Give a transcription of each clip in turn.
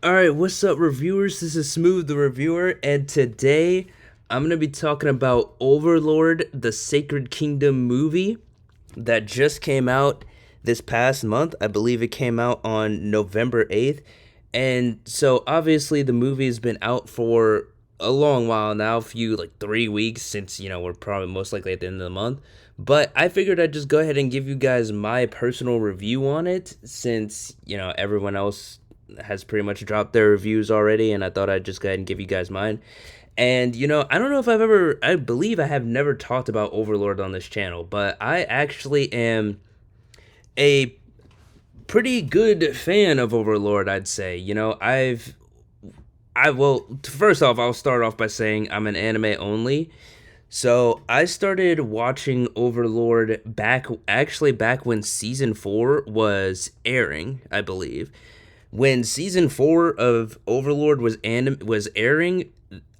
All right, what's up, reviewers? This is Smooth the Reviewer, and today I'm going to be talking about Overlord, the Sacred Kingdom movie that just came out this past month. I believe it came out on November 8th. And so obviously the movie has been out for a long while now, a few like 3 weeks since, we're probably most likely at the end of the month. But I figured I'd just go ahead and give you guys my personal review on it since, everyone else has pretty much dropped their reviews already, and I thought I'd just go ahead and give you guys mine. And I don't know if I believe I have never talked about Overlord on this channel, but I actually am a pretty good fan of Overlord, I'd say. First off, I'll start off by saying I'm an anime only. So I started watching Overlord back when season 4 was airing, I believe. When season 4 of Overlord was airing,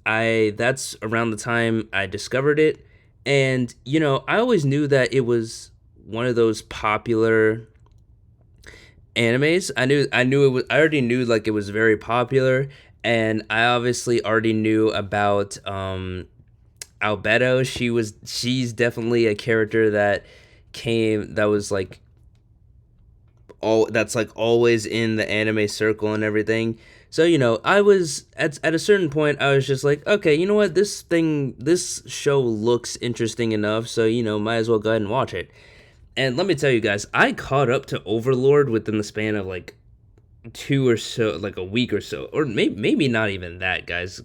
I that's around the time I discovered it. And I always knew that it was one of those popular animes. I knew I already knew like it was very popular, and I obviously already knew about Albedo. She's definitely a character that was like all that's like always in the anime circle and everything. So I was at a certain point I was just like, okay, you know what, this show looks interesting enough, so might as well go ahead and watch it. And let me tell you guys, I caught up to Overlord within the span of like two or so, like a week or so, or maybe not even that, guys,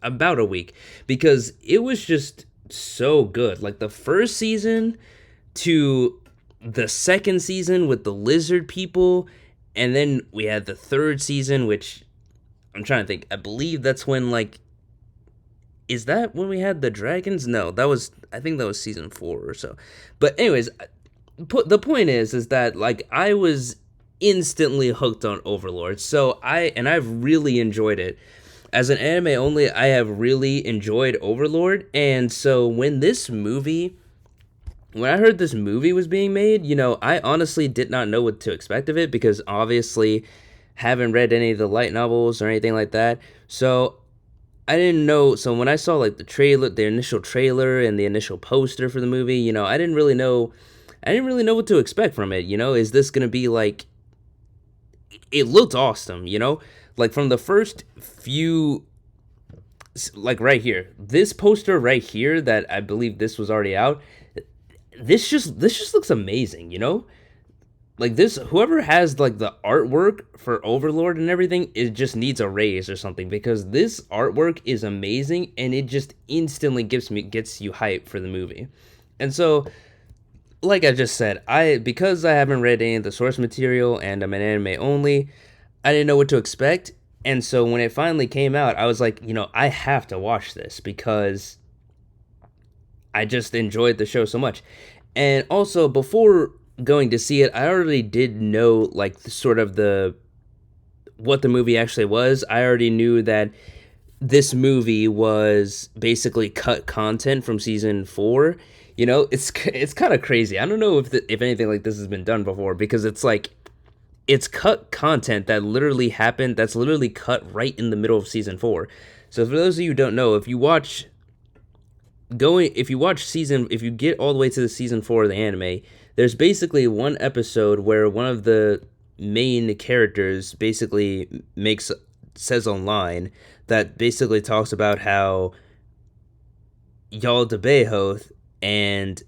about a week, because it was just so good. Like the first season to the second season with the lizard people, and then we had the third season, which I'm trying to think. I believe that's when like is that when we had the dragons? No, I think that was season 4 or so. But anyways, the point is that like I was instantly hooked on Overlord. So I've really enjoyed it. As an anime only, I have really enjoyed Overlord, and so when I heard this movie was being made, I honestly did not know what to expect of it because obviously haven't read any of the light novels or anything like that. So I didn't know. So when I saw like the initial trailer and the initial poster for the movie, I didn't really know. I didn't really know what to expect from it. Is this gonna be like? It looked awesome. Like from the first few, like right here, this poster right here that I believe this was already out. This just looks amazing. Like this, whoever has like the artwork for Overlord and everything, it just needs a raise or something, because this artwork is amazing and it just instantly gets you hype for the movie. And so, like I just said, because I haven't read any of the source material and I'm an anime only, I didn't know what to expect. And so when it finally came out, I was like, I have to watch this because I just enjoyed the show so much. And also, before going to see it, I already did know like sort of the what the movie actually was. I already knew that this movie was basically cut content from season 4. It's kind of crazy. I don't know if anything like this has been done before, because it's like it's cut content that literally happened. That's literally cut right in the middle of season 4. So for those of you who don't know, if you get all the way to the season 4 of the anime, there's basically one episode where one of the main characters basically says online that basically talks about how Yal Behoth and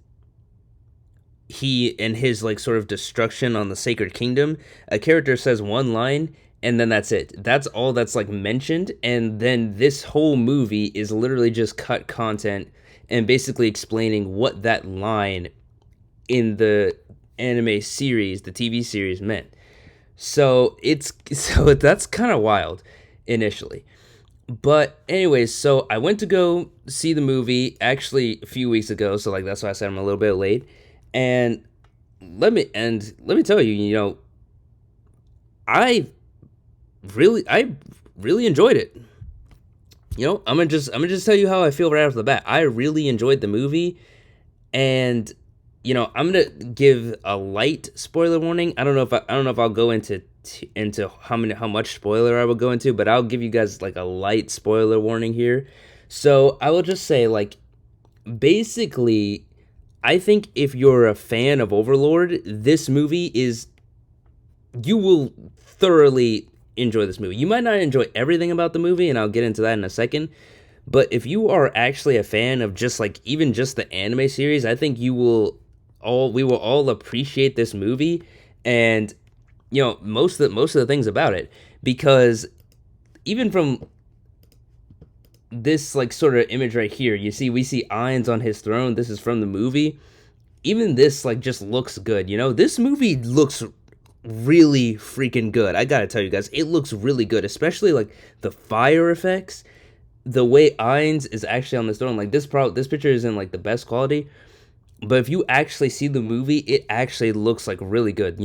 he and his like sort of destruction on the Sacred Kingdom. A character says one line, and then that's it. That's all that's like mentioned, and then this whole movie is literally just cut content and basically explaining what that line in the anime series, the TV series, meant. So that's kind of wild initially. But anyways, so I went to go see the movie actually a few weeks ago, so like that's why I said I'm a little bit late. And let me tell you, I I really enjoyed it. I'm gonna just tell you how I feel right off the bat. I really enjoyed the movie, and I'm gonna give a light spoiler warning. I don't know if I'll go into how much spoiler I will go into, but I'll give you guys like a light spoiler warning here. So I will just say, like, basically, I think if you're a fan of Overlord, this movie is you will thoroughly enjoy this movie. You might not enjoy everything about the movie, and I'll get into that in a second. But if you are actually a fan of just like even just the anime series, I think we will all appreciate this movie and most of the things about it, because even from this like sort of image right here, we see Ainz on his throne. This is from the movie. Even this like just looks good. This movie looks really freaking good. I gotta tell you guys, it looks really good, especially like the fire effects, the way Ainz is actually on this throne. Like this picture isn't like the best quality, but if you actually see the movie, it actually looks like really good.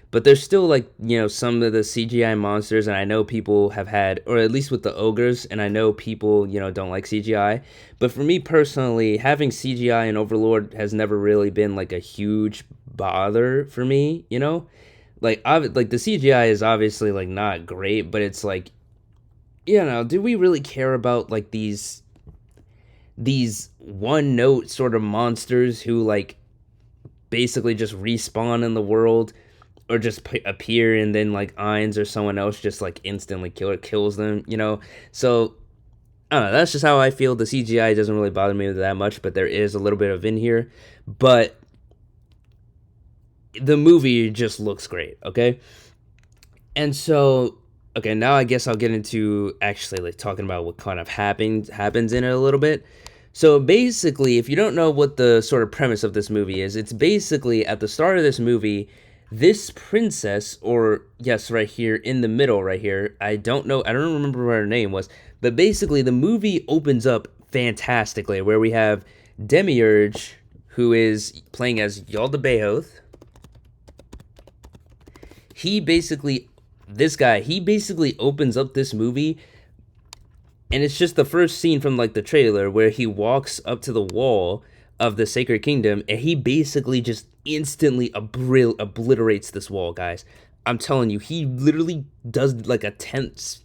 But there's still like some of the CGI monsters, and I know people have had, or at least with the ogres, and I know people don't like CGI. But for me personally, having CGI in Overlord has never really been like a huge bother for me. Like the CGI is obviously like not great, but it's like, do we really care about like these one note sort of monsters who like basically just respawn in the world, or just appear, and then like Ainz or someone else just like instantly kills them. So I don't know, that's just how I feel. The CGI doesn't really bother me that much, but there is a little bit of in here. But the movie just looks great, okay? And so, okay, now I guess I'll get into actually like talking about what kind of happens in it a little bit. So basically, if you don't know what the sort of premise of this movie is, it's basically at the start of this movie, this princess, or yes, right here in the middle, right here, I don't remember what her name was, but basically the movie opens up fantastically, where we have Demiurge, who is playing as Yaldabaoth. He basically opens up this movie, and it's just the first scene from like the trailer where he walks up to the wall of the Sacred Kingdom, and he basically just instantly obliterates this wall, guys. I'm telling you, he literally does like a 10th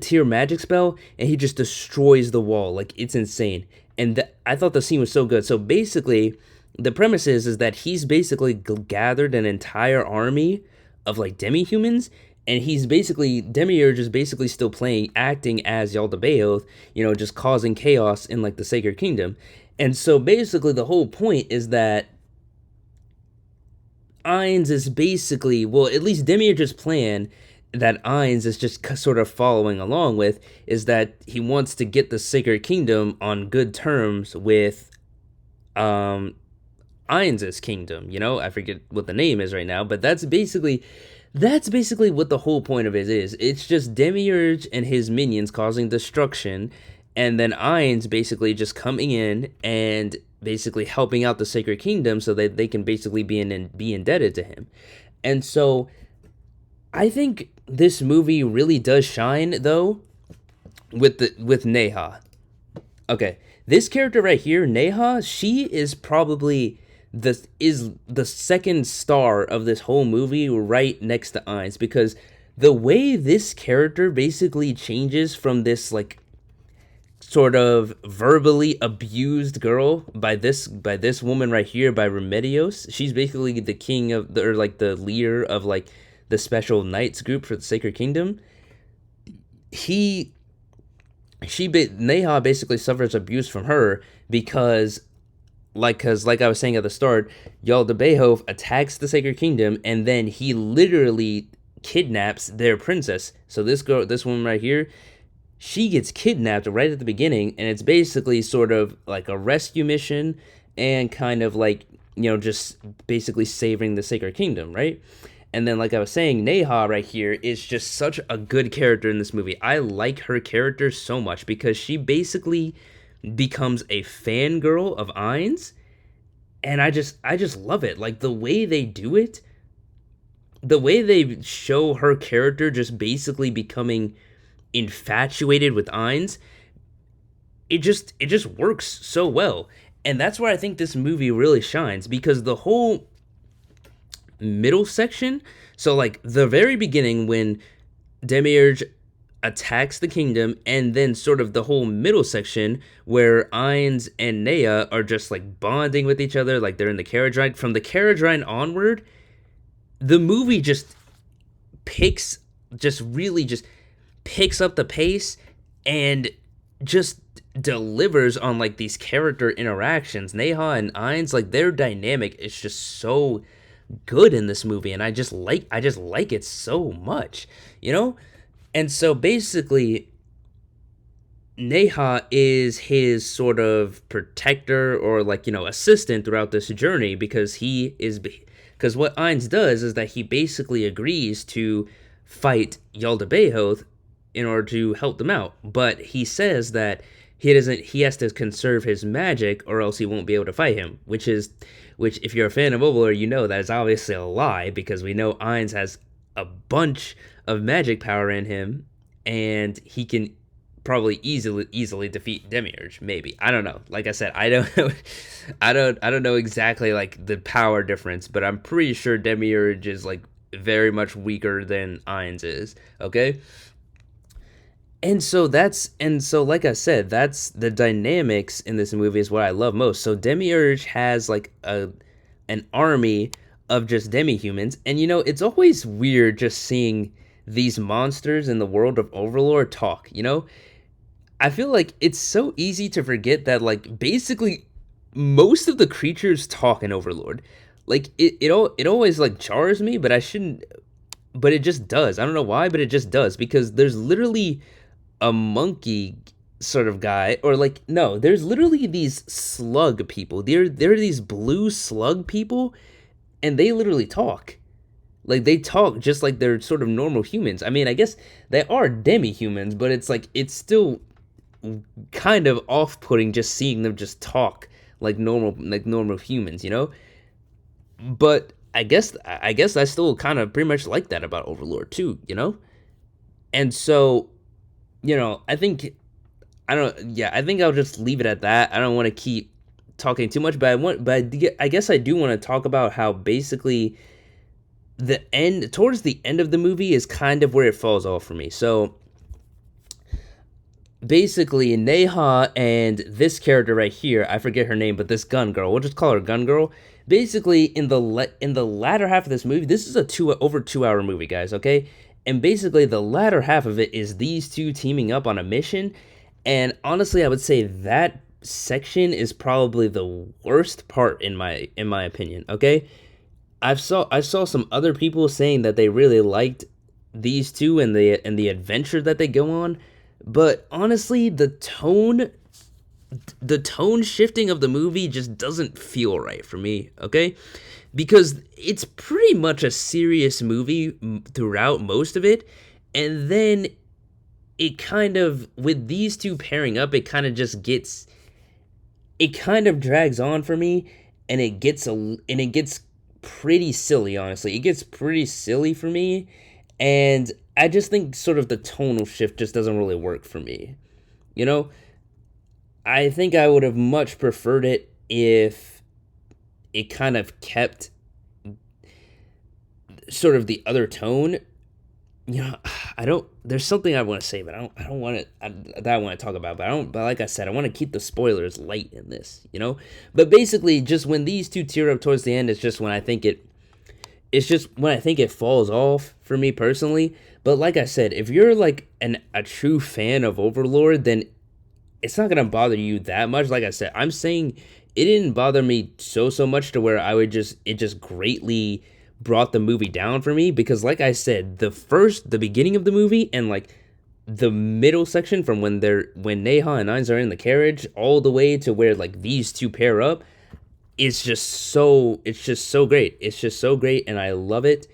tier magic spell, and he just destroys the wall. Like, it's insane. And I thought the scene was so good. So basically, the premise is that he's basically gathered an entire army of like demi-humans, and Demiurge is basically still acting as Yaldabaoth, just causing chaos in like the Sacred Kingdom. And so basically the whole point is that Ainz is basically, well, at least Demiurge's plan that Ainz is just sort of following along with, is that he wants to get the Sacred Kingdom on good terms with Ainz's kingdom. I forget what the name is right now, but that's basically what the whole point of it is. It's just Demiurge and his minions causing destruction, and then Ainz basically just coming in and basically helping out the Sacred Kingdom so that they can basically be indebted to him. And so I think this movie really does shine though with Neha. Okay, this character right here, Neha, she is probably the second star of this whole movie, right next to Ainz, because the way this character basically changes from this like sort of verbally abused girl by this woman right here, by Remedios. She's basically the king of or like the leader of like the special knights group for the Sacred Kingdom. Neha basically suffers abuse from her because like I was saying at the start, Yaldabaoth attacks the Sacred Kingdom, and then he literally kidnaps their princess. So this woman right here, she gets kidnapped right at the beginning, and it's basically sort of like a rescue mission and kind of like, just basically saving the Sacred Kingdom, right? And then, like I was saying, Neha right here is just such a good character in this movie. I like her character so much because she basically becomes a fangirl of Ainz, and I just love it. Like the way they do it, the way they show her character just basically becoming infatuated with Ainz, it just works so well. And that's where I think this movie really shines, because the whole middle section, so like the very beginning when Demiurge attacks the kingdom, and then sort of the whole middle section where Ainz and Nea are just like bonding with each other, like they're in the carriage ride. From the carriage ride onward, the movie picks just picks up the pace and just delivers on like these character interactions. Neha and Ainz, like their dynamic is just so good in this movie, and I just like it so much, you know? And so basically Neha is his sort of protector, or like, assistant throughout this journey, because what Ainz does is that he basically agrees to fight Yaldabaoth in order to help them out. But he says that he has to conserve his magic, or else he won't be able to fight him, which if you're a fan of Overlord, you know that is obviously a lie, because we know Ainz has a bunch of magic power in him, and he can probably easily defeat Demiurge. Maybe, I don't know. Like I said, I don't know, I don't know exactly like the power difference, but I'm pretty sure Demiurge is like very much weaker than Ainz is. Okay. And so like I said, that's the dynamics in this movie is what I love most. So Demiurge has like an army of just demi-humans, and it's always weird just seeing these monsters in the world of Overlord talk. I feel like it's so easy to forget that like basically most of the creatures talk in Overlord. Like it always like jars me, but I shouldn't, but it just does. I don't know why, but it just does, because there's literally a monkey sort of guy, or like, no, there's literally these slug people. They're these blue slug people, and they literally talk. Like they talk just like they're sort of normal humans. I mean, I guess they are demi-humans, but it's like it's still kind of off-putting just seeing them just talk like normal humans. But I guess I still kind of pretty much like that about Overlord too. And so, I think I don't yeah, I think I'll just leave it at that. I don't want to keep talking too much, but I guess I do want to talk about how basically towards the end of the movie is kind of where it falls off for me. So basically Neha and this character right here, I forget her name, but this gun girl, we'll just call her gun girl. Basically in the latter half of this movie, this is over 2 hour movie, guys, okay? And basically the latter half of it is these two teaming up on a mission, and honestly I would say that section is probably the worst part in my opinion, okay? I saw some other people saying that they really liked these two and the adventure that they go on, but honestly, the tone shifting of the movie just doesn't feel right for me, okay? Because it's pretty much a serious movie throughout most of it, and then it kind of, with these two pairing up, it kind of drags on for me, and it gets pretty silly, honestly. It gets pretty silly for me, and I just think sort of the tonal shift just doesn't really work for me. You know, I think I would have much preferred it if it kind of kept sort of the other tone. I don't. There's something I want to say, but I don't want to. That I want to talk about, but I don't. But like I said, I want to keep the spoilers light in this. But basically, just when these two tear up towards the end, it's just when I think it. It's just when I think it falls off for me personally. But like I said, if you're like a true fan of Overlord, then it's not gonna bother you that much. Like I said, I'm saying it didn't bother me so much to where it just greatly brought the movie down for me, because like I said, the beginning of the movie and like the middle section from when Neha and Ainz are in the carriage all the way to where like these two pair up, it's just so great. It's just so great, and I love it.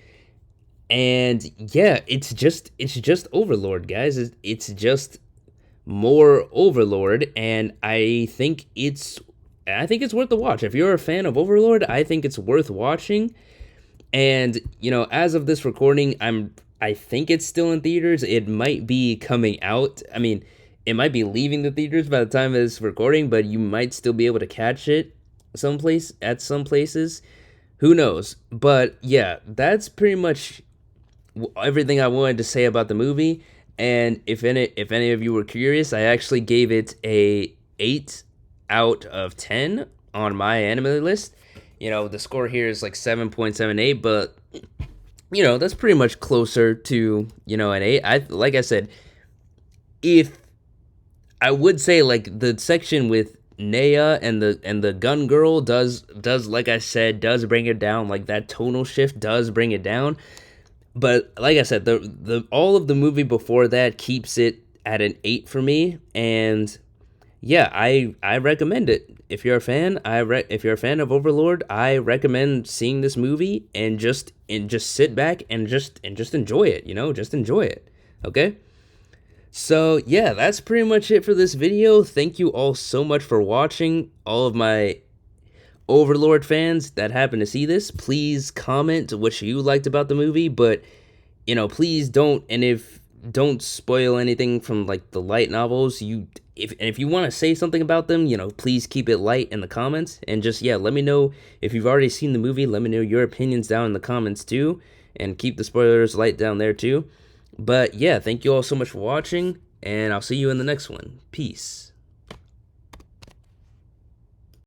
And yeah, it's just Overlord, guys. It's just more Overlord, and I think it's worth the watch. If you're a fan of Overlord, I think it's worth watching. And as of this recording, I think it's still in theaters. It might be coming out. I mean, it might be leaving the theaters by the time of this recording, but you might still be able to catch it someplace at some places. Who knows? But yeah, that's pretty much everything I wanted to say about the movie. And if any of you were curious, I actually gave it a 8 out of 10 on my anime list. The score here is like 7.78, but that's pretty much closer to an 8. Like I said, if I would say like the section with Naya and the gun girl does like I said does bring it down. Like that tonal shift does bring it down. But like I said, the all of the movie before that keeps it at an 8 for me. And yeah, I recommend it. If you're a fan, if you're a fan of Overlord, I recommend seeing this movie and just sit back and just enjoy it. Just enjoy it. Okay. So yeah, that's pretty much it for this video. Thank you all so much for watching. All of my Overlord fans that happen to see this, please comment what you liked about the movie, but please don't spoil anything from like the light novels. If you want to say something about them, please keep it light in the comments, and just let me know if you've already seen the movie. Let me know your opinions down in the comments too, and keep the spoilers light down there too. But yeah, thank you all so much for watching, and I'll see you in the next one. Peace.